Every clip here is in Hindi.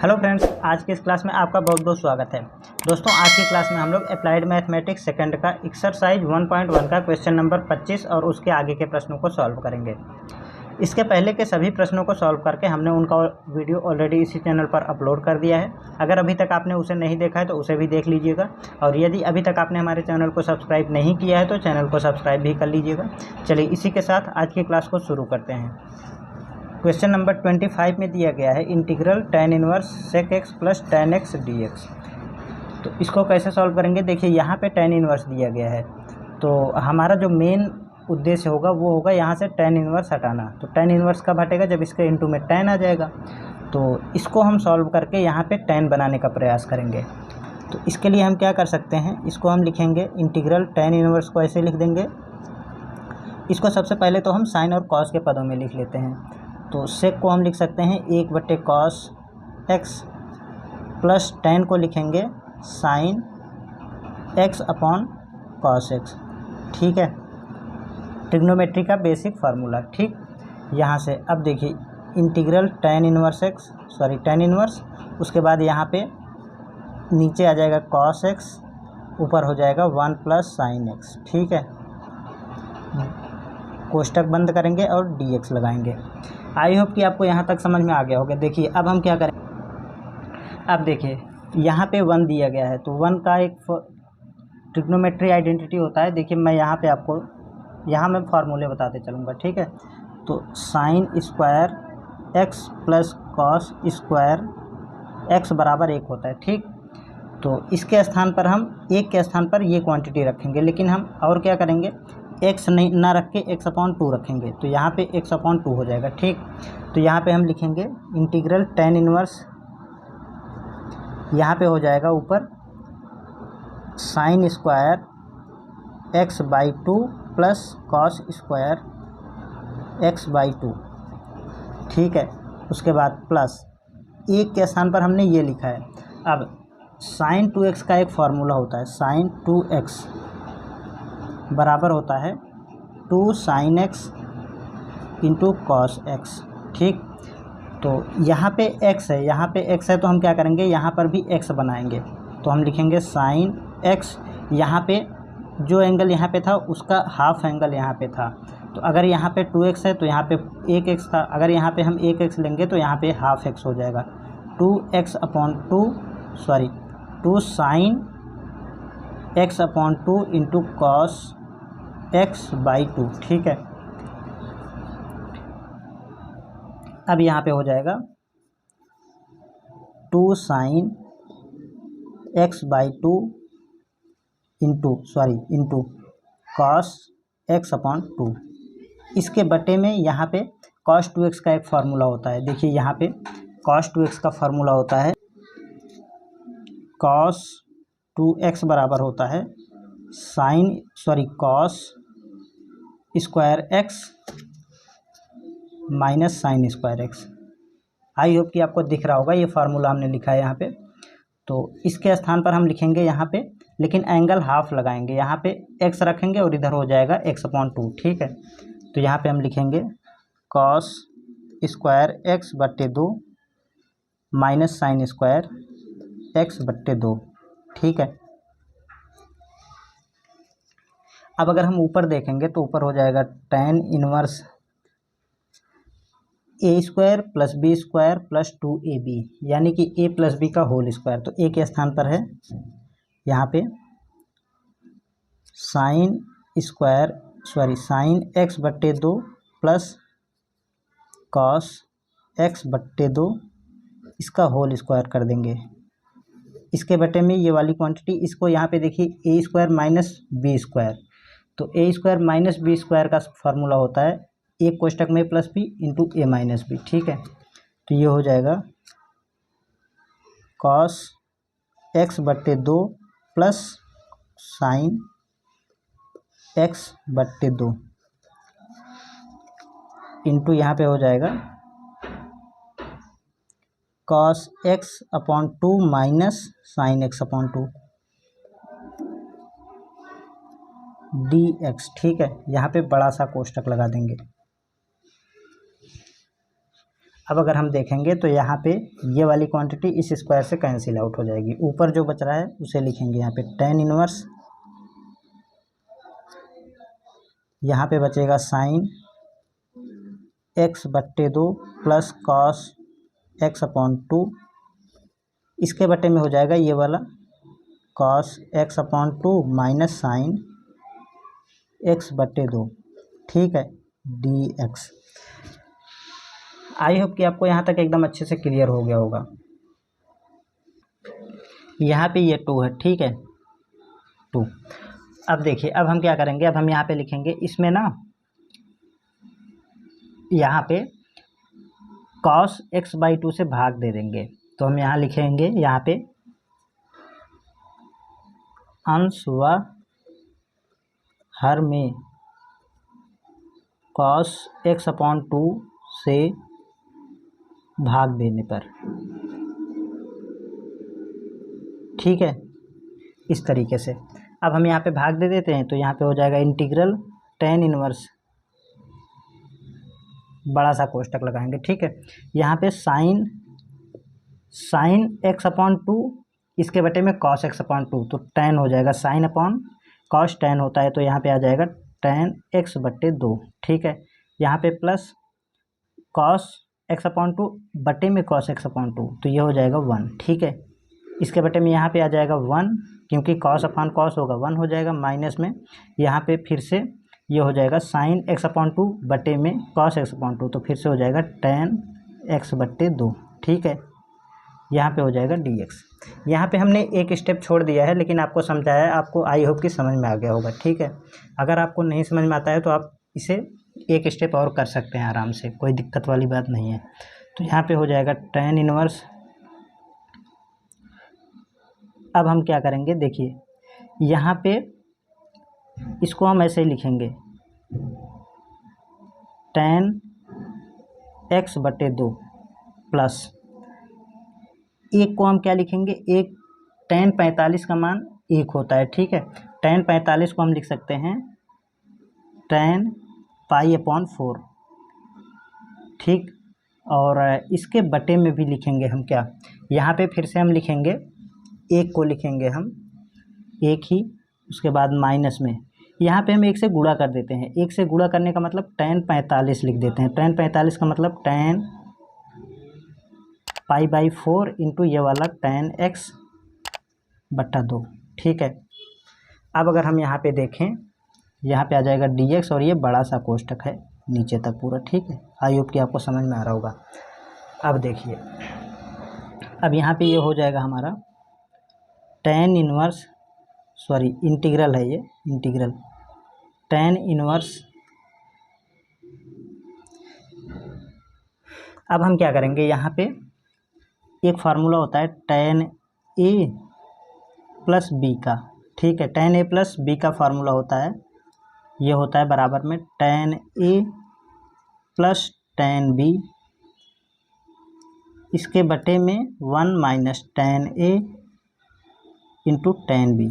हेलो फ्रेंड्स, आज की इस क्लास में आपका बहुत बहुत स्वागत है। दोस्तों, आज की क्लास में हम लोग अप्लाइड मैथमेटिक्स सेकंड का एक्सरसाइज 1.1 का क्वेश्चन नंबर 25 और उसके आगे के प्रश्नों को सॉल्व करेंगे। इसके पहले के सभी प्रश्नों को सॉल्व करके हमने उनका वीडियो ऑलरेडी इसी चैनल पर अपलोड कर दिया है। अगर अभी तक आपने उसे नहीं देखा है तो उसे भी देख लीजिएगा, और यदि अभी तक आपने हमारे चैनल को सब्सक्राइब नहीं किया है तो चैनल को सब्सक्राइब भी कर लीजिएगा। चलिए इसी के साथ आज की क्लास को शुरू करते हैं। क्वेश्चन नंबर 25 में दिया गया है integral tan inverse sec x plus tan x dx। तो इसको कैसे सॉल्व करेंगे? देखिए, यहाँ पे tan इनवर्स दिया गया है, तो हमारा जो मेन उद्देश्य होगा वो होगा यहाँ से tan इनवर्स हटाना। तो tan इनवर्स कब हटेगा? जब इसके इनटू में tan आ जाएगा। तो इसको हम सॉल्व करके यहाँ पे tan बनाने का प्रयास करेंगे। तो इसके लिए हम क्या कर सकते हैं, इसको हम लिखेंगे इंटीग्रल tan इनवर्स को ऐसे लिख देंगे। इसको सबसे पहले तो हम साइन और कॉस के पदों में लिख लेते हैं। तो सेक को हम लिख सकते हैं 1/cos x प्लस tan को लिखेंगे sine x upon cos x। ठीक है, ट्रिग्नोमेट्री का बेसिक फार्मूला। ठीक, यहाँ से अब देखिए इंटीग्रल tan इनवर्स, उसके बाद यहाँ पे नीचे आ जाएगा cos x, ऊपर हो जाएगा 1 प्लस साइन x। ठीक है, कोष्टक बंद करेंगे और dx लगाएंगे। आई होप कि आपको यहाँ तक समझ में आ गया होगा। देखिए अब हम क्या करें, अब देखिए यहाँ पे 1 दिया गया है, तो 1 का एक ट्रिग्नोमेट्री आइडेंटिटी होता है। देखिए मैं यहाँ पे आपको मैं फार्मूले बताते चलूँगा। ठीक है, तो sine square x plus cos square x बराबर 1 होता है। ठीक, तो इसके स्थान पर हम 1 के स्थान पर ये क्वांटिटी रखेंगे, लेकिन हम और क्या करेंगे, x नहीं ना रख के x/2 रखेंगे, तो यहाँ पे x/2 हो जाएगा। ठीक, तो यहाँ पे हम लिखेंगे इंटीग्रल tan इनवर्स, यहाँ पे हो जाएगा ऊपर sine square x/2 plus cos square x/2। ठीक है, उसके बाद प्लस 1 के स्थान पर हमने ये लिखा है। अब साइन 2x का एक फार्मूला होता है, साइन 2x बराबर होता है 2 sine x into cos x। ठीक, तो यहाँ पे x है, यहाँ पे x है, तो हम क्या करेंगे, यहाँ पर भी x बनाएंगे। तो हम लिखेंगे साइन x, यहाँ पे जो एंगल यहाँ पे था उसका हाफ एंगल यहाँ पे था। तो अगर यहाँ पे 2x है तो यहाँ पे 1x था, अगर यहाँ पे हम 1x लेंगे तो यहाँ पे हाफ x हो जाएगा। 2 sign x/2 into cos x/2। ठीक है, अब यहाँ पे हो जाएगा 2 sign x/2 into cos x/2। इसके बटे में यहाँ पे cos 2x का एक फार्मूला होता है। देखिए यहाँ पे cos 2x का फार्मूला होता है, cos 2x बराबर होता है cos square x minus sine square x। I hope कि आपको दिख रहा होगा, ये फार्मूला हमने लिखा है यहाँ पे। तो इसके स्थान पर हम लिखेंगे यहाँ पे, लेकिन एंगल हाफ लगाएंगे, यहाँ पे x रखेंगे और इधर हो जाएगा x/2। ठीक है, तो यहाँ पे हम लिखेंगे cos square x/2 minus sine square x/2। ठीक है, अब अगर हम ऊपर देखेंगे तो ऊपर हो जाएगा tan inverse a² plus b² plus 2ab, यानी कि a प्लस b का होल स्क्वायर। तो a के स्थान पर है यहाँ पे sign x/2 plus cos x/2, इसका होल स्क्वायर कर देंगे। इसके बटे में ये वाली क्वांटिटी, इसको यहाँ पे देखिए a² माइनस b²। तो a² माइनस b² का फार्मूला होता है एक कोष्टक में plus b into a minus b। ठीक है, तो ये हो जाएगा cos x/2 plus sign x/2 into यहाँ पे हो जाएगा cos x/2 minus sign x/2 dx। ठीक है, यहाँ पे बड़ा सा कोष्टक लगा देंगे। अब अगर हम देखेंगे तो यहाँ पे ये वाली क्वांटिटी इस स्क्वायर से कैंसिल आउट हो जाएगी। ऊपर जो बच रहा है उसे लिखेंगे यहाँ पे tan इनवर्स, यहाँ पे बचेगा sign x/2 plus cos x/2, इसके बटे में हो जाएगा ये वाला cos x/2 minus sign x/2, ठीक है, dx। आई होप कि आपको यहाँ तक एकदम अच्छे से क्लियर हो गया होगा। यहाँ पे ये 2 है, ठीक है, 2। अब देखिए, अब हम क्या करेंगे, अब हम यहाँ पे लिखेंगे इसमें ना, यहाँ पे cos x/2 से भाग दे देंगे। तो हम यहाँ लिखेंगे, यहाँ पे अंश व हर में cos x/2 से भाग देने पर, ठीक है, इस तरीके से। अब हम यहाँ पे भाग दे देते हैं तो यहाँ पे हो जाएगा इंटीग्रल tan इनवर्स, बड़ा सा कोष्टक लगाएंगे, ठीक है। यहाँ पे साइन x/2, इसके बटे में cos x/2, तो tan हो जाएगा साइन अपॉन cos tan होता है, तो यहाँ पे आ जाएगा tan x/2, ठीक है। यहाँ पे प्लस cos x/2 बटे में cos x/2, तो ये हो जाएगा 1, ठीक है। इसके बटे में यहाँ पे आ जाएगा 1, क्योंकि cos अपॉन cos होगा 1 हो जाएगा, माइनस में यहाँ पे फिर से ये हो जाएगा sin x/2 बटे में cos x/2, तो फिर से हो जाएगा tan x/2, ठीक है। यहाँ पे हो जाएगा dx। यहाँ पे हमने एक स्टेप छोड़ दिया है, लेकिन आपको समझाया, आपको आई होप कि समझ में आ गया होगा, ठीक है। अगर आपको नहीं समझ में आता है तो आप इसे एक स्टेप और कर सकते हैं आराम से, कोई दिक्कत वाली बात नहीं है। तो यहाँ पे हो जाएगा tan इनवर्स। अब हम क्या करेंगे, देखिए यहाँ पे इसको हम ऐसे ही लिखेंगे tan x/2 प्लस, एक को हम क्या लिखेंगे, एक tan 45 का मान 1 होता है, ठीक है। tan 45 को हम लिख सकते हैं tan π/4, ठीक। और इसके बटे में भी लिखेंगे हम क्या, यहाँ पे फिर से हम लिखेंगे, एक को लिखेंगे हम एक ही, उसके बाद माइनस में यहाँ पे हम एक से गुणा कर देते हैं। एक से गुणा करने का मतलब tan 45 लिख देते हैं। tan 45 का मतलब tan π/4 इंटू ये वाला tan x/2, ठीक है। अब अगर हम यहाँ पे देखें, यहाँ पे आ जाएगा dx, और ये बड़ा सा कोष्टक है नीचे तक पूरा, ठीक है। आई होप कि आपको समझ में आ रहा होगा। अब देखिए, अब यहाँ पे ये हो जाएगा हमारा tan इनवर्स, सॉरी इंटीग्रल है ये, इंटीग्रल tan इनवर्स। अब हम क्या करेंगे, यहाँ पे एक फार्मूला होता है tan a प्लस b का, ठीक है। tan a प्लस b का फार्मूला होता है, ये होता है बराबर में tan a plus tan b, इसके बटे में 1 minus tan a into tan b,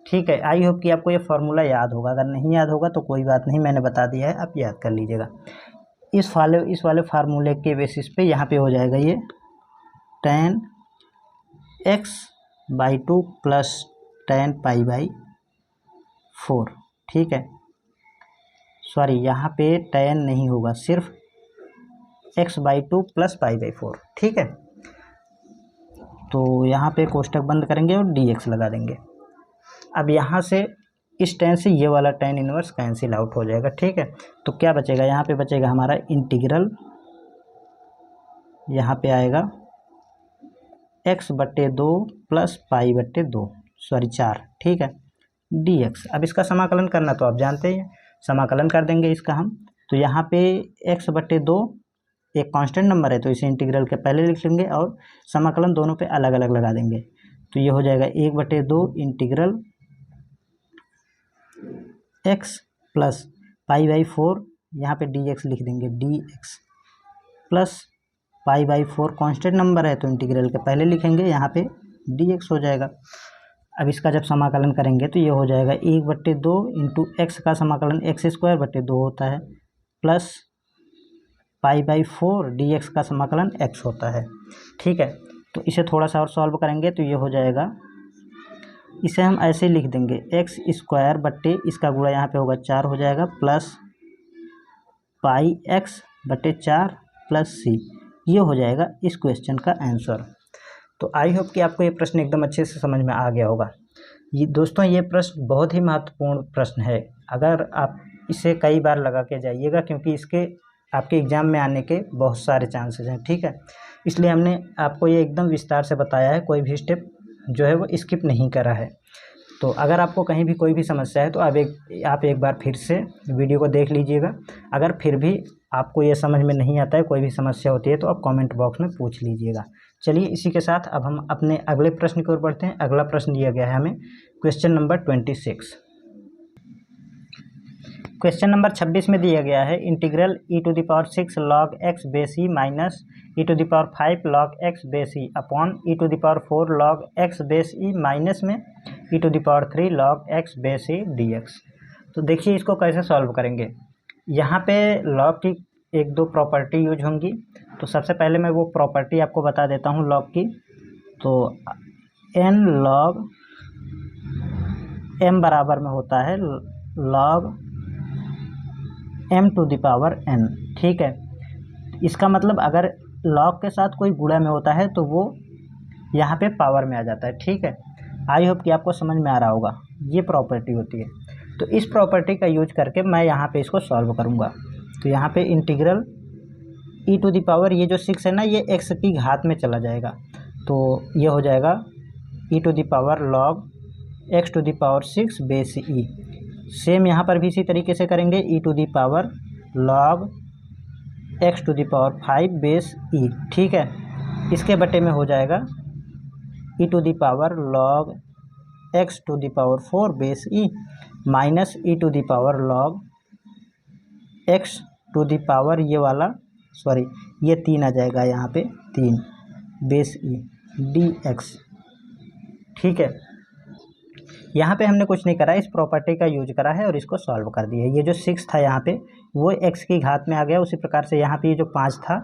ठीक है। आई होप कि आपको ये फार्मूला याद होगा। अगर नहीं याद होगा तो कोई बात नहीं, मैंने बता दिया है, आप याद कर लीजिएगा। इस वाले फार्मूले के बेसिस पे यहाँ पे हो जाएगा ये tan x/2 प्लस tan π/4, ठीक है। सॉरी, यहाँ पे tan नहीं होगा, सिर्फ x/2 प्लस π/4, ठीक है। तो यहाँ पे कोष्टक बंद करेंगे और dx लगा देंगे। अब यहाँ से इस tan से ये वाला tan इनवर्स कैंसिल आउट हो जाएगा, ठीक है। तो क्या बचेगा, यहाँ पे बचेगा हमारा इंटीग्रल, यहाँ पे आएगा x/2 प्लस π/2, सॉरी 4, ठीक है, dx। अब इसका समाकलन करना तो आप जानते हैं, समाकलन कर देंगे इसका हम। तो यहाँ पे x/2 एक कांस्टेंट नंबर है, तो इसे इंटीग्रल के पहले लिख लेंगे और समाकलन दोनों पे अलग अलग लगा देंगे। तो ये हो जाएगा 1/2 इंटीग्रल x प्लस π/4, यहाँ पे dx लिख देंगे, dx प्लस π/4 कांस्टेंट नंबर है, तो इंटीग्रल के पहले लिखेंगे, यहाँ पे dx हो जाएगा। अब इसका जब समाकलन करेंगे तो ये हो जाएगा 1/2 इंटू एक्स का समाकलन x² 2 होता है, प्लस π/4 dx का समाकलन x होता है। ठीक है, तो इसे थोड़ा सा और सॉल्व करेंगे तो ये हो जाएगा, इसे हम ऐसे लिख देंगे x² बट्टे इसका गुणा यहाँ पे होगा 4 हो जाएगा, प्लस πx/4 प्लस c, ये हो जाएगा इस क्वेश्चन का आंसर। तो आई होप कि आपको ये प्रश्न एकदम अच्छे से समझ में आ गया होगा। ये दोस्तों, ये प्रश्न बहुत ही महत्वपूर्ण प्रश्न है, अगर आप इसे कई बार लगा के जाइएगा, क्योंकि इसके आपके एग्ज़ाम में आने के बहुत सारे चांसेस हैं। ठीक है, इसलिए हमने आपको ये एकदम विस्तार से बताया है, कोई भी स्टेप जो है वो स्किप नहीं करा है। तो अगर आपको कहीं भी कोई भी समस्या है तो आप एक बार फिर से वीडियो को देख लीजिएगा। अगर फिर भी आपको ये समझ में नहीं आता है, कोई भी समस्या होती है, तो आप कमेंट बॉक्स में पूछ लीजिएगा। चलिए, इसी के साथ अब हम अपने अगले प्रश्न की ओर बढ़ते हैं। अगला प्रश्न दिया गया है हमें क्वेश्चन नंबर 26। क्वेश्चन नंबर 26 में दिया गया है integral e⁻6 log x base e minus e⁵ log x base e upon e⁴ log x base e minus में e⁵ log x base e dx। तो देखिए इसको कैसे सॉल्व करेंगे। यहाँ पे log की एक दो प्रॉपर्टी यूज होंगी, तो सबसे पहले मैं वो प्रॉपर्टी आपको बता देता हूँ log की। तो n log m बराबर में होता है log m⁴n। ठीक है, इसका मतलब अगर log के साथ कोई गुणा में होता है तो वो यहाँ पे पावर में आ जाता है। ठीक है, आई होप कि आपको समझ में आ रहा होगा, ये प्रॉपर्टी होती है। तो इस प्रॉपर्टी का यूज करके मैं यहाँ पे इसको सॉल्व करूँगा। तो यहाँ पे इंटीग्रल e⁻, ये जो 6 है ना, ये x की घात में चला जाएगा, तो ये हो जाएगा e⁻ log x⁻6 बेस ई। सेम यहाँ पर भी इसी तरीके से करेंगे, e⁻ log x⁵ बेस ई। ठीक है, इसके बटे में हो जाएगा e⁻ log x⁴ base e minus e⁻ log x⁴ ये वाला ये 3 आ जाएगा यहाँ पे 3 बेस ई dx। ठीक है, यहाँ पे हमने कुछ नहीं करा, इस प्रॉपर्टी का यूज करा है और इसको सॉल्व कर दिया है। ये जो 6 था यहाँ पे वो x की घात में आ गया, उसी प्रकार से यहाँ पे ये जो 5 था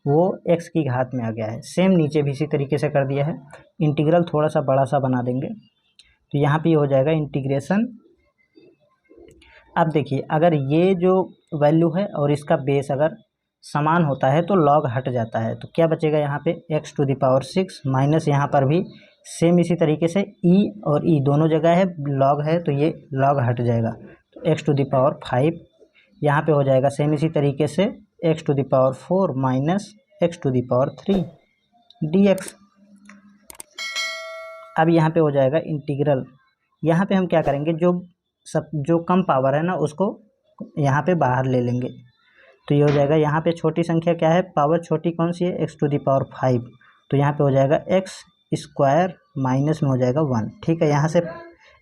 वो x की घात में आ गया है। सेम नीचे भी इसी तरीके से कर दिया है। इंटीग्रल थोड़ा सा बड़ा सा बना देंगे, तो यहाँ पे हो जाएगा इंटीग्रेशन। अब देखिए, अगर ये जो वैल्यू है और इसका बेस अगर समान होता है तो log हट जाता है, तो क्या बचेगा यहाँ पे x⁻6 माइनस यहाँ पर भी सेम इसी तरीके से e और e दोनों जगह है, log है तो ये log हट जाएगा, तो x⁵ यहाँ पे हो जाएगा सेम इसी तरीके से x⁴ माइनस x⁵ dx। अब यहाँ पे हो जाएगा इंटीग्रल। यहाँ पे हम क्या करेंगे, जो कम पावर है ना उसको यहाँ पे बाहर ले लेंगे, तो ये हो जाएगा, यहाँ पे छोटी संख्या क्या है, पावर छोटी कौन सी है, x⁵, तो यहाँ पे हो जाएगा x² माइनस में हो जाएगा 1। ठीक है, यहाँ से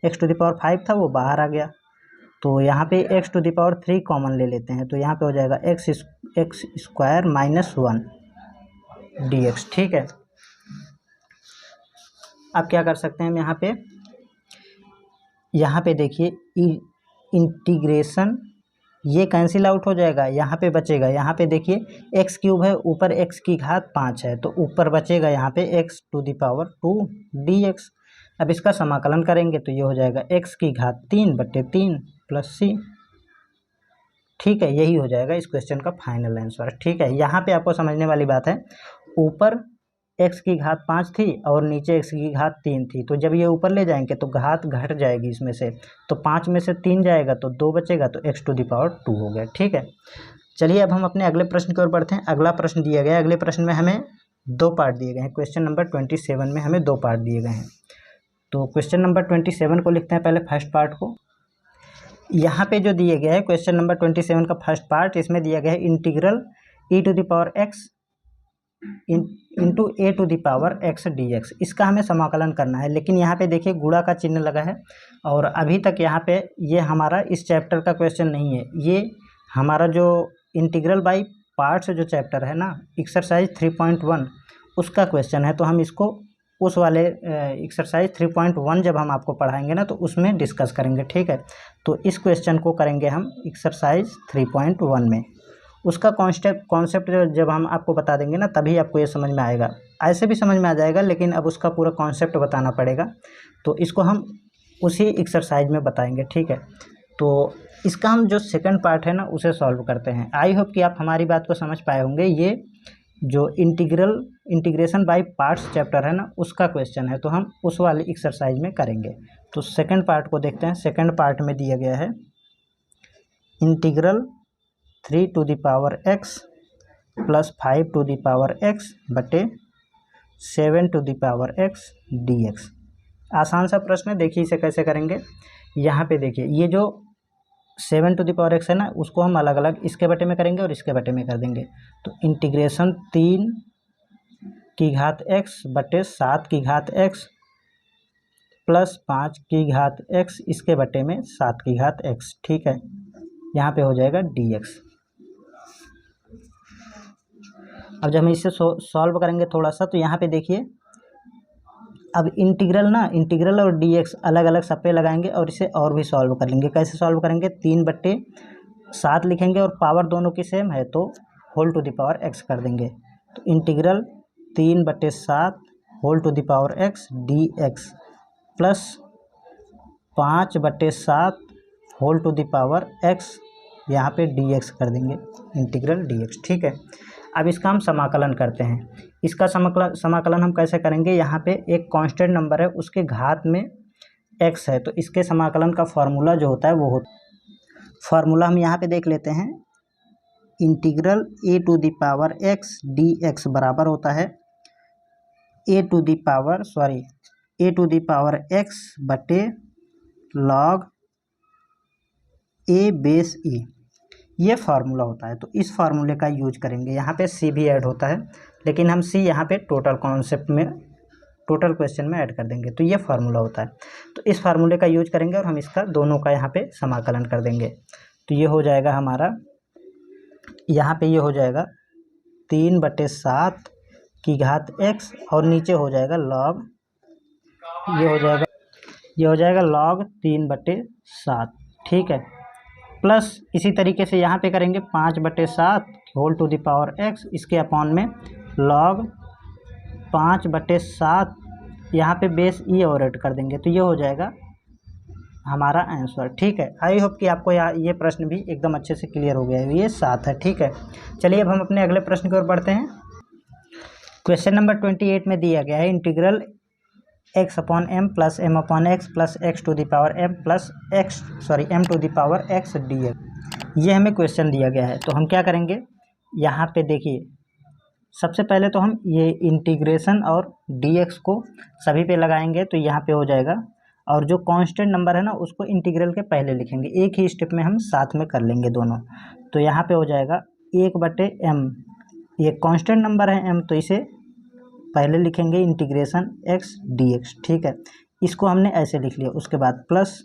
x⁵ था वो बाहर आ गया, तो यहाँ पे x⁵ कॉमन ले लेते हैं, तो यहाँ पे हो जाएगा x² माइनस 1 dx। ठीक है, अब क्या कर सकते हैं हम यहाँ पे देखिए इंटीग्रेशन ये कैंसिल आउट हो जाएगा, यहाँ पे बचेगा, यहाँ पे देखिए x³ है, ऊपर x की घात 5 है, तो ऊपर बचेगा यहाँ पे x⁵ dx। अब इसका समाकलन करेंगे तो ये हो जाएगा x की घात 3/3 प्लस c। ठीक है, यही हो जाएगा इस क्वेश्चन का फाइनल आंसर। ठीक है, यहाँ पे आपको समझने वाली बात है, ऊपर x की घात 5 थी और नीचे x की घात 3 थी, तो जब ये ऊपर ले जाएंगे तो घात घट जाएगी इसमें से, तो 5 में से 3 जाएगा तो 2 बचेगा, तो x⁻² हो गया। ठीक है, चलिए अब हम अपने अगले प्रश्न की ओर बढ़ते हैं। अगला प्रश्न दिया गया है, अगले प्रश्न में हमें 2 पार्ट दिए गए हैं। क्वेश्चन नंबर 27 में हमें 2 पार्ट दिए गए हैं। तो क्वेश्चन नंबर 27 को लिखते हैं पहले फर्स्ट पार्ट को। यहाँ पे जो दिए गया है क्वेश्चन नंबर 27 का फर्स्ट पार्ट, इसमें दिया गया है integral e⁻x into a⁻x dx। इसका हमें समाकलन करना है, लेकिन यहाँ पे देखिए गुणा का चिन्ह लगा है, और अभी तक यहाँ पे ये हमारा इस चैप्टर का क्वेश्चन नहीं है, ये हमारा जो इंटीग्रल बाय पार्ट्स जो चैप्टर है ना, एक्सरसाइज 3.1 उसका क्वेश्चन है। तो हम इसको उस वाले एक्सरसाइज 3.1 जब हम आपको पढ़ाएंगे ना तो उसमें डिस्कस करेंगे। ठीक है, तो इस क्वेश्चन को करेंगे हम एक्सरसाइज 3.1 में। उसका कॉन्सेप्ट जब हम आपको बता देंगे ना तभी आपको ये समझ में आएगा। ऐसे भी समझ में आ जाएगा लेकिन अब उसका पूरा कॉन्सेप्ट बताना पड़ेगा, तो इसको हम उसी एक्सरसाइज में बताएंगे, ठीक है। तो इसका हम जो सेकंड पार्ट है ना उसे सॉल्व करते हैं। आई होप कि आप हमारी बात को समझ पाए होंगे। ये जो इंटीग्रेशन बाय पार्ट्स चैप्टर है ना उसका क्वेश्चन है, तो हम उस वाली एक्सरसाइज में करेंगे। तो सेकंड पार्ट को देखते हैं। सेकंड पार्ट में दिया गया है integral 3 to the power x plus 5 to the power x बटे 7 to the power x dx। आसान सा प्रश्न है, देखिए इसे कैसे करेंगे। यहाँ पे देखिए ये जो 7 टू द पावर x है ना उसको हम अलग अलग इसके बटे में करेंगे और इसके बटे में कर देंगे। तो इंटीग्रेशन 3 की घात x बटे 7 की घात x प्लस 5 की घात x इसके बटे में 7 की घात x, ठीक है। यहाँ पे हो जाएगा dx। अब जब हम इसे सॉल्व करेंगे थोड़ा सा, तो यहाँ पे देखिए अब इंटीग्रल और dx अलग अलग सब पे लगाएंगे और इसे और भी सॉल्व कर लेंगे। कैसे सॉल्व करेंगे, 3/7 लिखेंगे और पावर दोनों की सेम है तो whole to the power x कर देंगे। तो integral 3/7 whole to the power x dx plus 5/7 whole to the power x यहाँ पे dx कर देंगे, इंटीग्रल dx, ठीक है। अब इसका हम समाकलन करते हैं। इसका समाकलन हम कैसे करेंगे, यहाँ पे एक कांस्टेंट नंबर है उसके घात में x है, तो इसके समाकलन का फॉर्मूला जो होता है वो फार्मूला हम यहाँ पे देख लेते हैं। Integral a to the power x dx बराबर होता है a to the power x बटे log a बेस e, ये फार्मूला होता है। तो इस फार्मूले का यूज करेंगे। यहाँ पे c भी ऐड होता है लेकिन हम c यहाँ पे टोटल क्वेश्चन में ऐड कर देंगे, तो ये फार्मूला होता है। तो इस फार्मूले का यूज करेंगे और हम इसका दोनों का यहाँ पे समाकलन कर देंगे। तो ये हो जाएगा हमारा, यहाँ पे ये हो जाएगा 3/7 की घात x और नीचे हो जाएगा log, ये हो जाएगा log 3/7, ठीक है। प्लस इसी तरीके से यहाँ पे करेंगे 5/7 whole to the power x, इसके अपॉन में log 5/7 यहाँ पे बेस e और ऐड कर देंगे, तो ये हो जाएगा हमारा आंसर, ठीक है। आई होप कि आपको ये प्रश्न भी एकदम अच्छे से क्लियर हो गया है। ये 7 है, ठीक है। चलिए अब हम अपने अगले प्रश्न की ओर बढ़ते हैं। क्वेश्चन नंबर 28 में दिया गया है integral x/m plus m/x plus x to the power m to the power x dx। ये हमें क्वेश्चन दिया गया है, तो हम क्या करेंगे, यहाँ पे देखिए सबसे पहले तो हम ये इंटीग्रेशन और dx को सभी पे लगाएंगे, तो यहाँ पे हो जाएगा। और जो कांस्टेंट नंबर है ना उसको इंटीग्रल के पहले लिखेंगे, एक ही स्टेप में हम साथ में कर लेंगे दोनों। तो यहाँ पे हो जाएगा 1/m, ये कांस्टेंट नंबर है m, तो इसे पहले लिखेंगे इंटीग्रेशन x dx, ठीक है। इसको हमने ऐसे लिख लिया। उसके बाद प्लस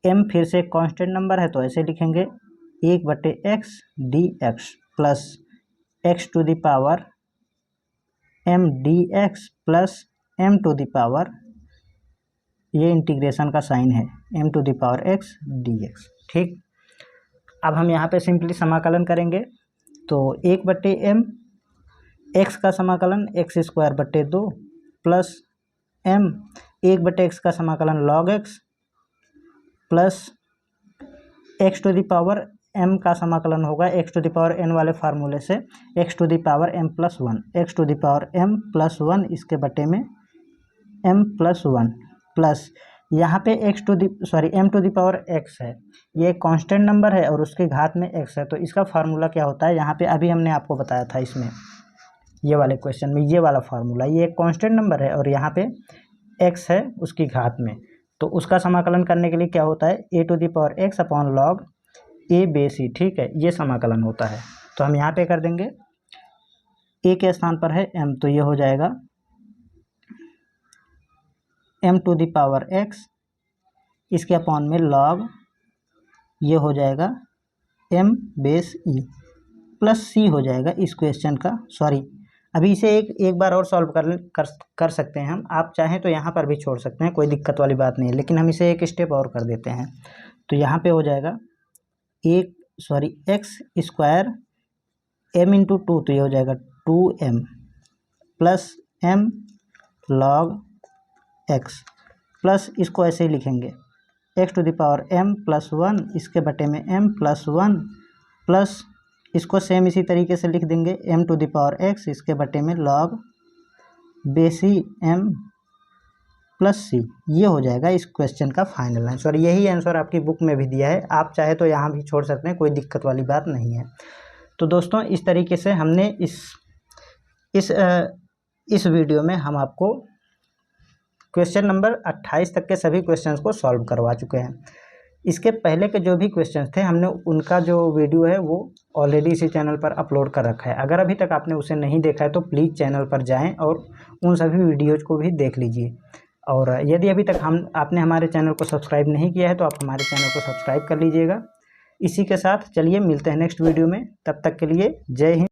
m फिर से कांस्टेंट नंबर है तो ऐसे लिखेंगे 1/x dx plus x to the power m dx plus m to the power, ये इंटीग्रेशन का साइन है, m to the power x dx, ठीक। अब हम यहाँ पे सिंपली समाकलन करेंगे। तो 1/m x का समाकलन x² 2 प्लस m 1/x का समाकलन log x plus x to the power m का समाकलन होगा x to the power n वाले फार्मूले से x to the power m plus 1, x to the power m plus 1 इसके बटे में m प्लस 1 प्लस यहाँ पे m to the power x है, ये कांस्टेंट नंबर है और उसके घात में x है, तो इसका फार्मूला क्या होता है, यहाँ पे अभी हमने आपको बताया था इसमें ये वाले क्वेश्चन में, ये वाला फार्मूला, ये एक कांस्टेंट नंबर है और यहाँ पे x है उसकी घात में, तो उसका समाकलन करने के लिए क्या होता है a to the power x upon log a base e, ठीक है, ये समाकलन होता है। तो हम यहाँ पे कर देंगे, a के स्थान पर है m, तो ये हो जाएगा m to the power x, इसके अपॉन में log, ये हो जाएगा m base e plus c हो जाएगा इस क्वेश्चन का। अभी इसे एक बार और सॉल्व कर सकते हैं हम, आप चाहें तो यहाँ पर भी छोड़ सकते हैं, कोई दिक्कत वाली बात नहीं है, लेकिन हम इसे एक स्टेप और कर देते हैं। तो यहाँ पे हो जाएगा x² m इंटू 2 तो ये हो जाएगा 2m plus m log x plus इसको ऐसे ही लिखेंगे x to the power m plus 1 इसके बटे में m प्लस 1 प्लस इसको सेम इसी तरीके से लिख देंगे m to the power x इसके बटे में log बेसी m प्लस सी। ये हो जाएगा इस क्वेश्चन का फाइनल आंसर। यही आंसर आपकी बुक में भी दिया है, आप चाहे तो यहाँ भी छोड़ सकते हैं, कोई दिक्कत वाली बात नहीं है। तो दोस्तों इस तरीके से हमने इस वीडियो में हम आपको क्वेश्चन नंबर 28 तक के सभी क्वेश्चंस को सॉल्व करवा चुके हैं। इसके पहले के जो भी क्वेश्चंस थे हमने उनका जो वीडियो है वो ऑलरेडी इसी चैनल पर अपलोड कर रखा है। अगर अभी तक आपने उसे नहीं देखा है तो प्लीज़ चैनल पर जाएं और उन सभी वीडियोज़ को भी देख लीजिए। और यदि अभी तक आपने हमारे चैनल को सब्सक्राइब नहीं किया है तो आप हमारे चैनल को सब्सक्राइब कर लीजिएगा। इसी के साथ चलिए मिलते हैं नेक्स्ट वीडियो में, तब तक के लिए जय हिंद।